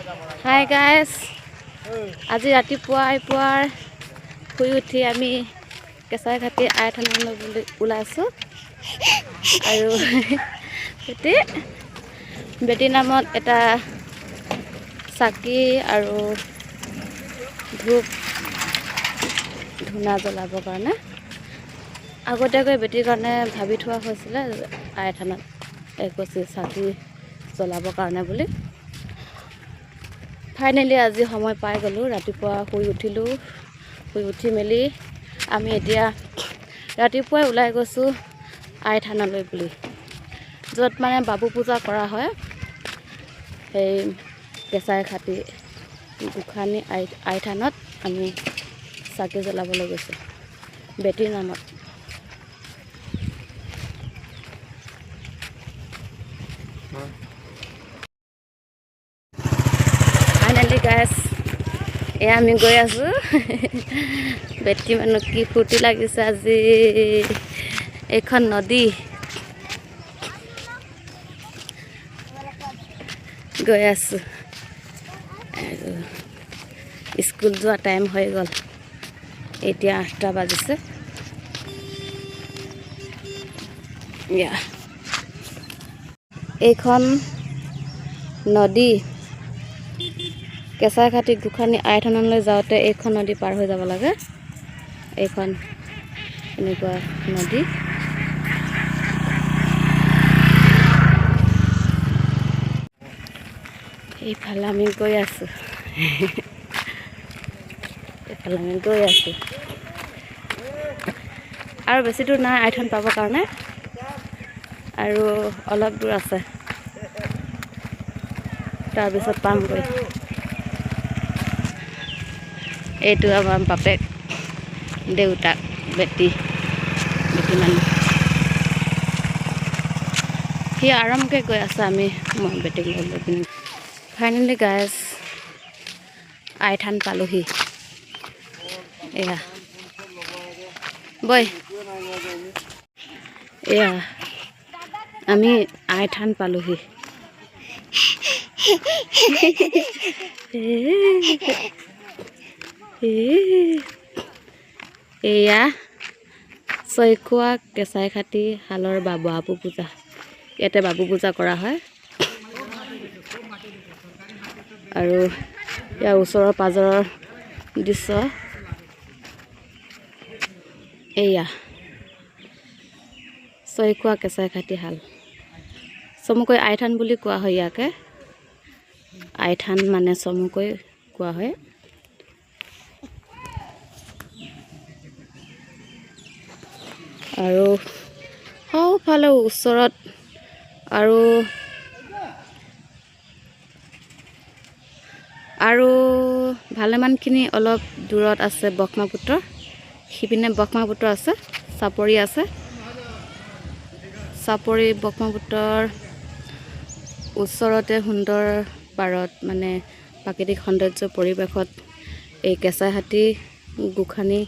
Hi guys, আজি ৰাতিপুৱাই শুই উঠি আমি কেঁচাই ঘাটি আই থানলৈ বুলি ওলাইছোঁ। আৰু বেটী নামত এটা চাকি আৰু ধূপ ধূনা জ্বলাবৰ কাৰণে আগতীয়াকৈ বেটীৰ কাৰণে ভাবি থোৱা হৈছিলে আই থানত এগছি চাকি জ্বলাবৰ কাৰণে বুলি। ফাইনেলি আজি সময় পাই গ'লোঁ। ৰাতিপুৱা শুই উঠিলোঁ। শুই উঠি মেলি আমি এতিয়া ৰাতিপুৱাই ওলাই গৈছোঁ আই থানলৈ বুলি, য'ত মানে বাবু পূজা কৰা হয়। সেই কেঁচাই ঘাটি গোসানী আই থানত আমি চাকি জ্বলাবলৈ গৈছোঁ বেটীৰ নামত। ফাইনেলি গাইজ, এয়া আমি গৈ আছোঁ। বেটী মানুহ কি ফূৰ্তি লাগিছে আজি। এইখন নদী গৈ আছোঁ আৰু স্কুল যোৱা টাইম হৈ গ'ল। এতিয়া 8টা বাজিছে। এইখন নদী কেঁচাই ঘাটি গোসানী আই থানলৈ যাওঁতে এইখন নদী পাৰ হৈ যাব লাগে। এইখন এনেকুৱা নদী। এইফালে আমি গৈ আছোঁ। আৰু বেছি দূৰ নাই আই থান পাবৰ কাৰণে, আৰু অলপ দূৰ আছে, তাৰপিছত পামগৈ। এইটো আমাৰ বাপেক, দেউতাক, বেটী মানুহ। সি আৰামকৈ গৈ আছে, মই বেটীক লৈ পিনি। ফাইনেলি গাইজ আই থান পালোহি। এয়া বৈ এয়া আমি আই থান পালোহি। এয়া চৈখোৱা কেঁচাই ঘাটি শালৰ বাবু পূজা। ইয়াতে বাবু পূজা কৰা হয়। আৰু ইয়াৰ ওচৰৰ পাজৰৰ দৃশ্য এয়া চৈখোৱা কেঁচাই ঘাটি শাল, চমুকৈ আই থান বুলি কোৱা হয়। ইয়াকে আই থান মানে চমুকৈ কোৱা হয়। আৰু সৌফালে ওচৰত আৰু ভালেমানখিনি অলপ দূৰত আছে ব্ৰহ্মপুত্ৰ। সিপিনে ব্ৰহ্মপুত্ৰ আছে, চাপৰি আছে। চাপৰি ব্ৰহ্মপুত্ৰৰ ওচৰতে সুন্দৰ পাৰত মানে প্ৰাকৃতিক সৌন্দৰ্য পৰিৱেশত এই কেঁচাই ঘাটি গোসানী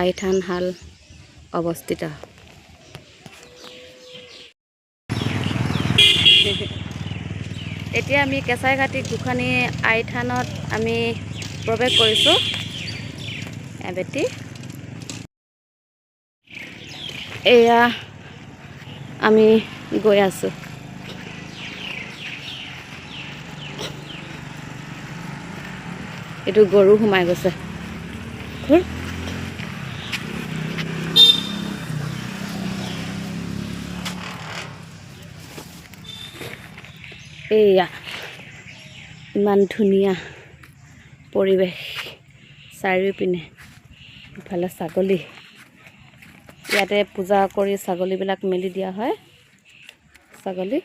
আই থান শাল অৱস্থিত। এতিয়া আমি কেঁচাই ঘাটি গোসানী আই থানত আমি প্ৰৱেশ কৰিছোঁ। বেটী এয়া আমি গৈ আছোঁ। এইটো গৰু সোমাই গৈছে। এয়া ইমান ধুনীয়া পৰিৱেশ চাৰিওপিনে। ইফালে ছাগলী, ইয়াতে পূজা কৰি ছাগলীবিলাক মেলি দিয়া হয়। ছাগলী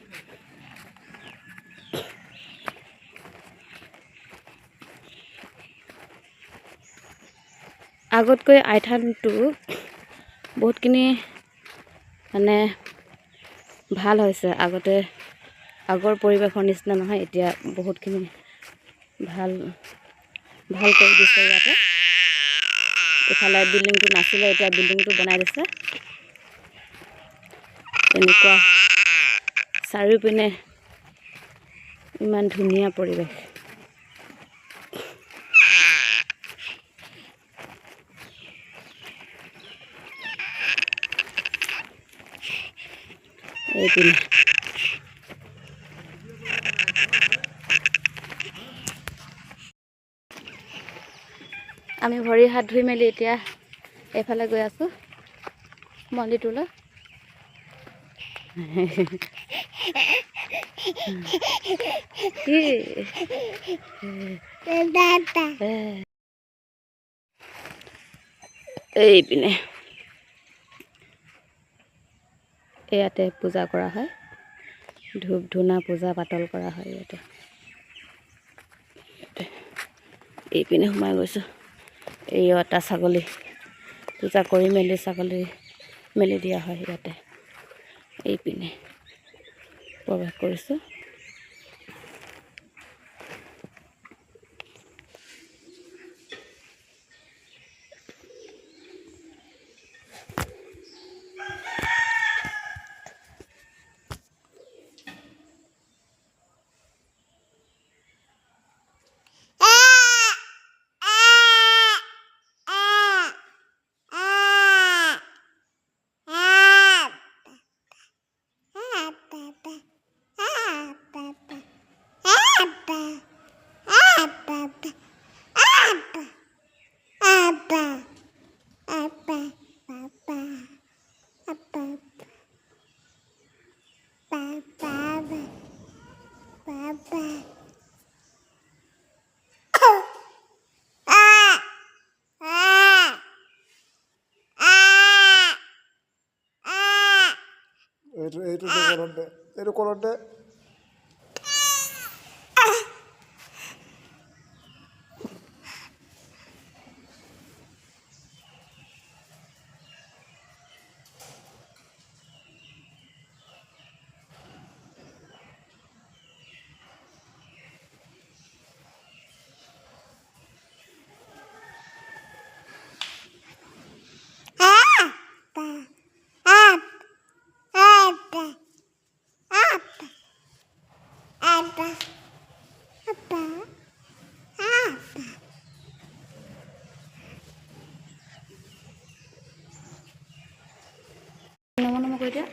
আগতকৈ আই থানটো বহুতখিনি মানে ভাল হৈছে। আগৰ পৰিৱেশৰ নিচিনা নহয়, এতিয়া বহুতখিনি ভাল কৰি দিছে। ইয়াতে ইফালে বিল্ডিংটো নাছিলে, এতিয়া বিল্ডিংটো বনাই দিছে। এনেকুৱা চাৰিওপিনে ইমান ধুনীয়া পৰিৱেশ। পিনে আমি ভৰি হাত ধুই মেলি এতিয়া এইফালে গৈ আছোঁ মন্দিৰটোলৈ। এইপিনে ইয়াতে পূজা কৰা হয়, ধূপ ধূনা পূজা পাতল কৰা হয় ইয়াতে। এইপিনে সোমাই গৈছোঁ। এই এটা ছাগলী পূজা কৰি মেলি ছাগলী মেলি দিয়া হয় ইয়াতে। এইপিনে প্ৰৱেশ কৰিছোঁ। এইটো কলতে নমো কৈ দিয়া।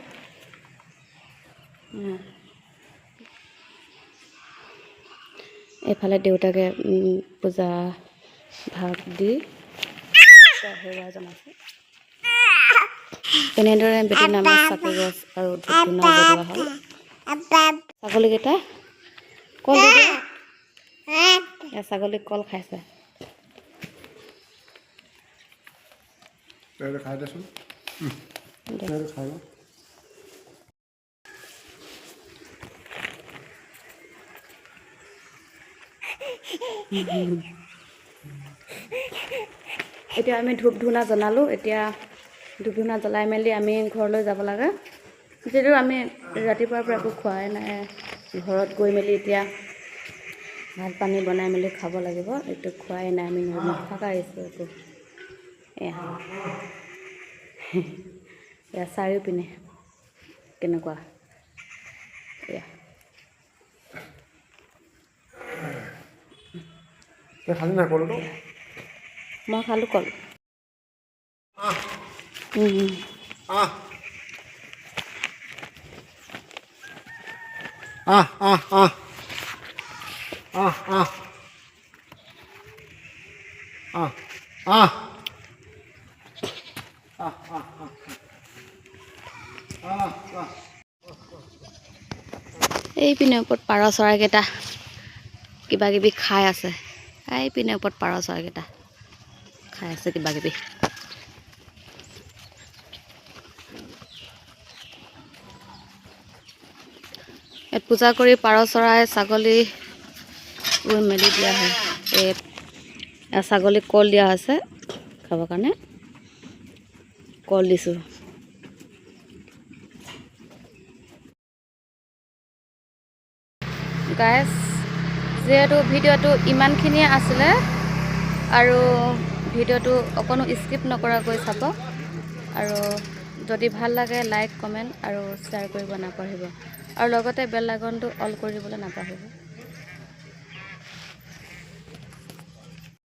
এইফালে দেউতাকে পূজা ভাগ দি সেৱা জনাইছে। তেনেদৰে বেটি নামত চাকি গছ আৰু ধূপ ধূনা জ্বলোৱা হয়। ছাগলীকেইটা কল দি দিয়া। ছাগলীক কল খাইছে। খাই দেচোন, খাই লওঁ। এতিয়া আমি ধূপ ধূনা জনালোঁ। এতিয়া ধূপ ধূনা জ্বলাই মেলি আমি ঘৰলৈ যাব লাগে। যিহেতু আমি ৰাতিপুৱাৰ পৰা একো খোৱাই নাই, ঘৰত গৈ মেলি এতিয়া ভাত পানী বনাই মেলি খাব লাগিব। এইটো খোৱাই নাই, আমি নোখোৱাকৈ আহিছোঁ একো। এয়া চাৰিওপিনে কেনেকুৱা এয়া। খালি নাই কলটো? মই খালোঁ কল। এইপিনে ওপৰত পাৰ চৰাইকেইটা কিবা কিবি খাই আছে। এইপিনে ওপৰত পাৰ চৰাইকেইটা খাই আছে কিবা কিবি। ইয়াত পূজা কৰি পাৰ চৰাই ছাগলী মেলি দিয়া হয়। ছাগলীক কল দিয়া হৈছে খাবৰ কাৰণে। কল দিছোঁ। গাইজ, যিহেতু ভিডিঅ'টো ইমানখিনিয়ে আছিলে আৰু ভিডিঅ'টো অকণো স্কিপ নকৰাকৈ চাব। আৰু যদি ভাল লাগে লাইক কমেণ্ট আৰু শ্বেয়াৰ কৰিব নাপাহৰিব। আৰু লগতে বেল আইকনটো অল কৰি দিবলৈ নাপাহৰিব।